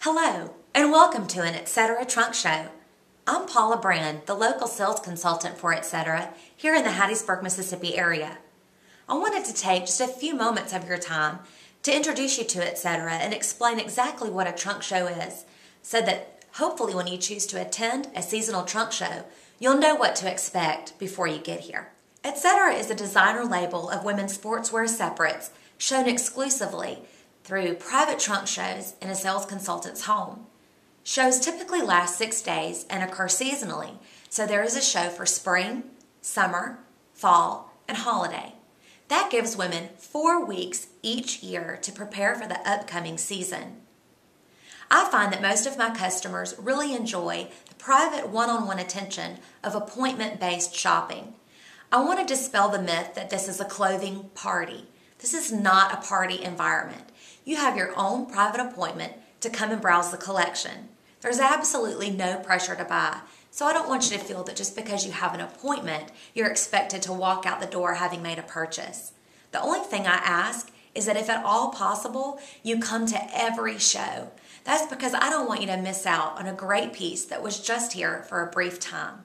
Hello, and welcome to an Etcetera trunk show. I'm Paula Brand, the local sales consultant for Etcetera here in the Hattiesburg, Mississippi area. I wanted to take just a few moments of your time to introduce you to Etcetera and explain exactly what a trunk show is, so that hopefully when you choose to attend a seasonal trunk show, you'll know what to expect before you get here. Etcetera is a designer label of women's sportswear separates shown exclusively through private trunk shows in a sales consultant's home. Shows typically last 6 days and occur seasonally, so there is a show for spring, summer, fall, and holiday. That gives women 4 weeks each year to prepare for the upcoming season. I find that most of my customers really enjoy the private one-on-one attention of appointment-based shopping. I want to dispel the myth that this is a clothing party. This is not a party environment. You have your own private appointment to come and browse the collection. There's absolutely no pressure to buy, so I don't want you to feel that just because you have an appointment, you're expected to walk out the door having made a purchase. The only thing I ask is that if at all possible, you come to every show. That's because I don't want you to miss out on a great piece that was just here for a brief time.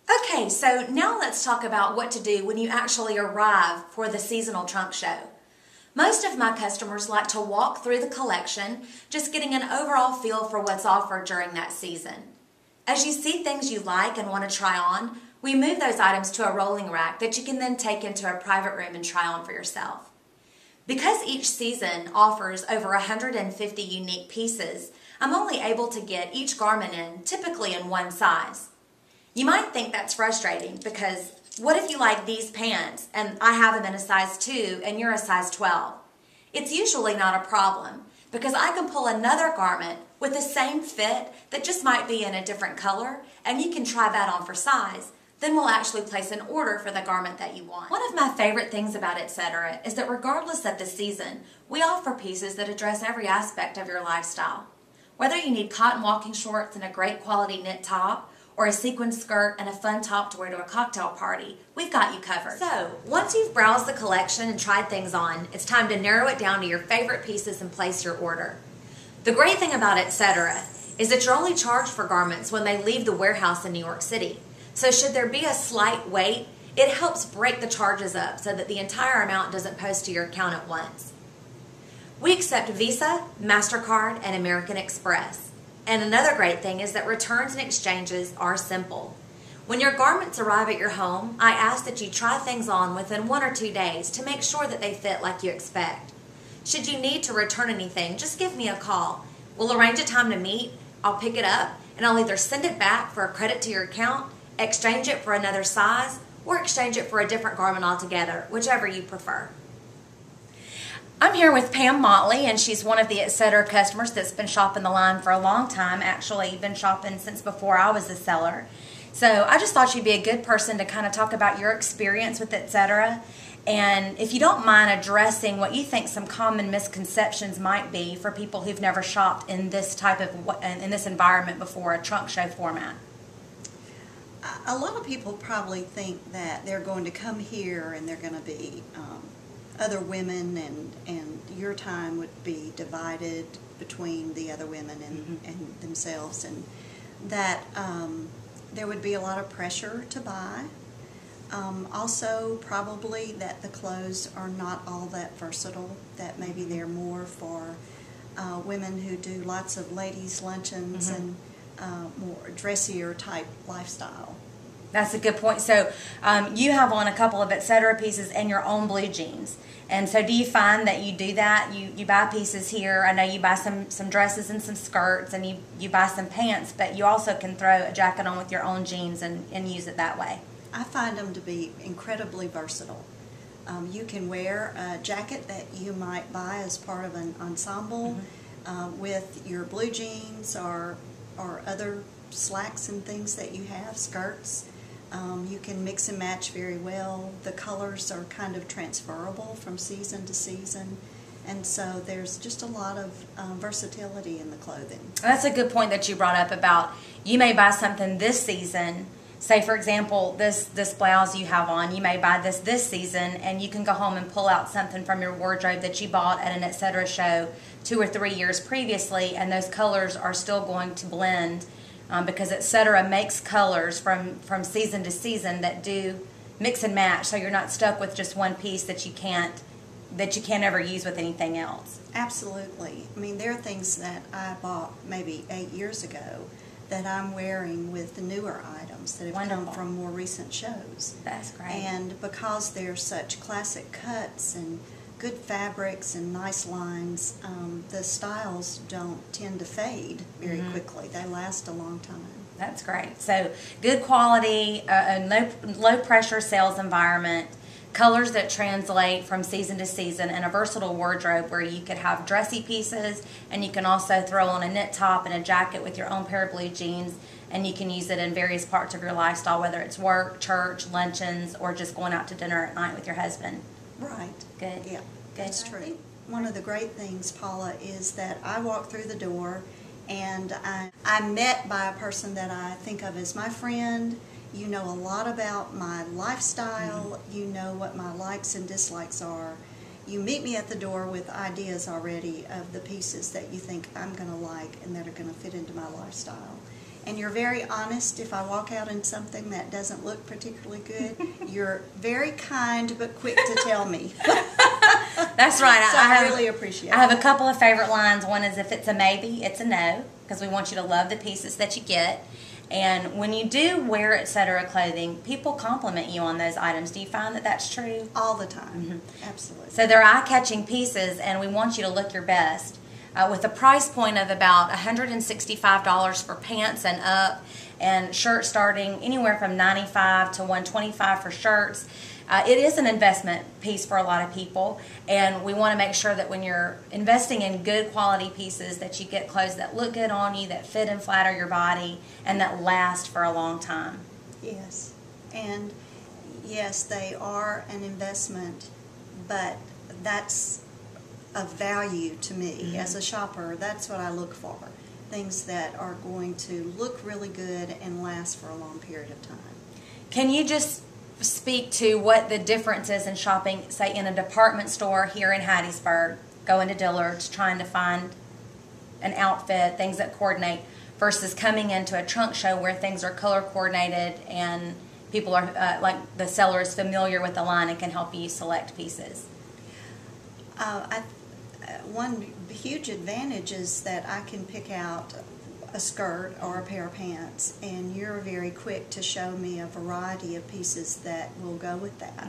Okay, so now let's talk about what to do when you actually arrive for the seasonal trunk show. Most of my customers like to walk through the collection, just getting an overall feel for what's offered during that season. As you see things you like and want to try on, we move those items to a rolling rack that you can then take into a private room and try on for yourself. Because each season offers over 150 unique pieces, I'm only able to get each garment in typically in one size. You might think that's frustrating because what if you like these pants and I have them in a size 2 and you're a size 12? It's usually not a problem because I can pull another garment with the same fit that just might be in a different color and you can try that on for size. Then we'll actually place an order for the garment that you want. One of my favorite things about Etcetera is that regardless of the season, we offer pieces that address every aspect of your lifestyle. Whether you need cotton walking shorts and a great quality knit top, or a sequin skirt and a fun top to wear to a cocktail party, we've got you covered. So, once you've browsed the collection and tried things on, it's time to narrow it down to your favorite pieces and place your order. The great thing about Etcetera is that you're only charged for garments when they leave the warehouse in New York City. So should there be a slight wait, it helps break the charges up so that the entire amount doesn't post to your account at once. We accept Visa, MasterCard, and American Express. And another great thing is that returns and exchanges are simple. When your garments arrive at your home, I ask that you try things on within 1 or 2 days to make sure that they fit like you expect. Should you need to return anything, just give me a call. We'll arrange a time to meet, I'll pick it up, and I'll either send it back for a credit to your account, exchange it for another size, or exchange it for a different garment altogether, whichever you prefer. I'm here with Pam Motley, and she's one of the Etcetera customers that's been shopping the line for a long time, actually been shopping since before I was a seller. So I just thought you'd be a good person to kind of talk about your experience with Etcetera, and if you don't mind addressing what you think some common misconceptions might be for people who've never shopped in this type of, in this environment before, a trunk show format. A lot of people probably think that they're going to come here and they're going to be other women and your time would be divided between the other women and themselves, and that there would be a lot of pressure to buy. Also probably that the clothes are not all that versatile, that maybe they're more for women who do lots of ladies' luncheons and more dressier type lifestyle. That's a good point. So you have on a couple of Etcetera pieces and your own blue jeans. And so do you find that you do that? You buy pieces here. I know you buy some dresses and some skirts, and you buy some pants, but you also can throw a jacket on with your own jeans and use it that way. I find them to be incredibly versatile. You can wear a jacket that you might buy as part of an ensemble with your blue jeans or other slacks and things that you have, skirts. You can mix and match very well. The colors are kind of transferable from season to season, and so there's just a lot of versatility in the clothing. That's a good point that you brought up about you may buy something this season say for example, this blouse you have on, you may buy this season, and you can go home and pull out something from your wardrobe that you bought at an Etcetera show 2 or 3 years previously, and those colors are still going to blend because Etcetera makes colors from season to season that do mix and match, so you're not stuck with just one piece that you can't ever use with anything else. Absolutely. I mean, there are things that I bought maybe 8 years ago that I'm wearing with the newer items that have Wonderful. come from more recent shows. That's great. And because they're such classic cuts and good fabrics and nice lines, the styles don't tend to fade very quickly. They last a long time. That's great. So good quality, a low pressure sales environment, colors that translate from season to season, and a versatile wardrobe where you could have dressy pieces, and you can also throw on a knit top and a jacket with your own pair of blue jeans, and you can use it in various parts of your lifestyle, whether it's work, church, luncheons, or just going out to dinner at night with your husband. Right. Good. Yeah, Good. that's true. One of the great things, Paula, is that I walk through the door and I'm met by a person that I think of as my friend. You know a lot about my lifestyle. You know what my likes and dislikes are. You meet me at the door with ideas already of the pieces that you think I'm going to like and that are going to fit into my lifestyle. And you're very honest. If I walk out in something that doesn't look particularly good, you're very kind but quick to tell me. That's right. So I really appreciate it. I have a couple of favorite lines. One is, if it's a maybe, it's a no, because we want you to love the pieces that you get. And when you do wear Etcetera clothing, people compliment you on those items. Do you find that that's true? All the time. Absolutely. So they're eye-catching pieces, and we want you to look your best. With a price point of about $165 for pants and up, and shirts starting anywhere from $95 to $125 for shirts. It is an investment piece for a lot of people, and we want to make sure that when you're investing in good quality pieces that you get clothes that look good on you, that fit and flatter your body, and that last for a long time. Yes. And yes, they are an investment, but that's of value to me as a shopper. That's what I look for. Things that are going to look really good and last for a long period of time. Can you just speak to what the difference is in shopping, say, in a department store here in Hattiesburg, going to Dillard's, trying to find an outfit, things that coordinate, versus coming into a trunk show where things are color coordinated and people are, like the seller is familiar with the line and can help you select pieces? One huge advantage is that I can pick out a skirt or a pair of pants, and you're very quick to show me a variety of pieces that will go with that.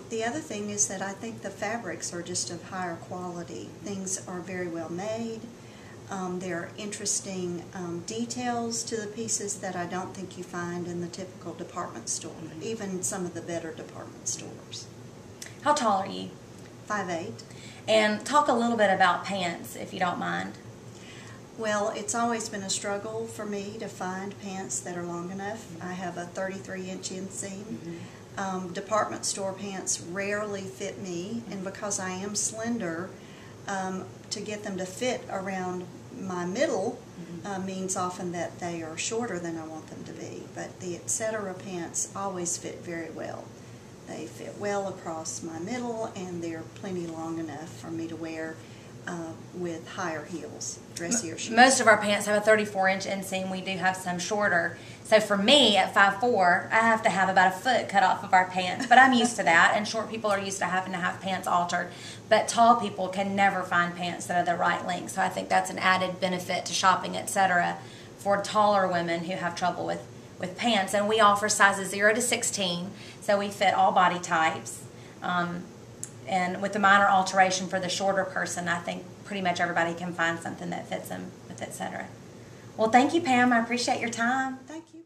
The other thing is that I think the fabrics are just of higher quality. Things are very well made. There are interesting details to the pieces that I don't think you find in the typical department store, even some of the better department stores. How tall are you? 5'8". And talk a little bit about pants, if you don't mind. Well, it's always been a struggle for me to find pants that are long enough. I have a 33-inch inseam. Department store pants rarely fit me, and because I am slender, to get them to fit around my middle means often that they are shorter than I want them to be. But the Etcetera pants always fit very well. They fit well across my middle, and they're plenty long enough for me to wear with higher heels, dressier shoes. Most of our pants have a 34-inch inseam. We do have some shorter. So for me, at 5'4", I have to have about a foot cut off of our pants. But I'm used to that, and short people are used to having to have pants altered. But tall people can never find pants that are the right length. So I think that's an added benefit to shopping, Etcetera, for taller women who have trouble with pants. And we offer sizes 0 to 16, so we fit all body types. And with the minor alteration for the shorter person, I think pretty much everybody can find something that fits them with Etcetera. Well, thank you, Pam. I appreciate your time. Thank you.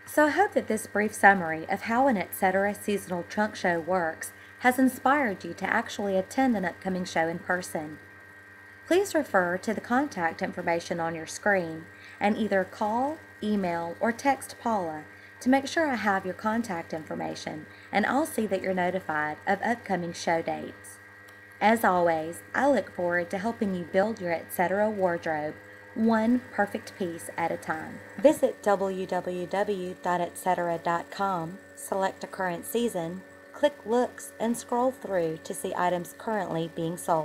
So I hope that this brief summary of how an Etcetera seasonal trunk show works has inspired you to actually attend an upcoming show in person. Please refer to the contact information on your screen and either call, email, or text Paula to make sure I have your contact information, and I'll see that you're notified of upcoming show dates. As always, I look forward to helping you build your Etcetera wardrobe one perfect piece at a time. Visit www.etcetera.com, select a current season, click Looks, and scroll through to see items currently being sold.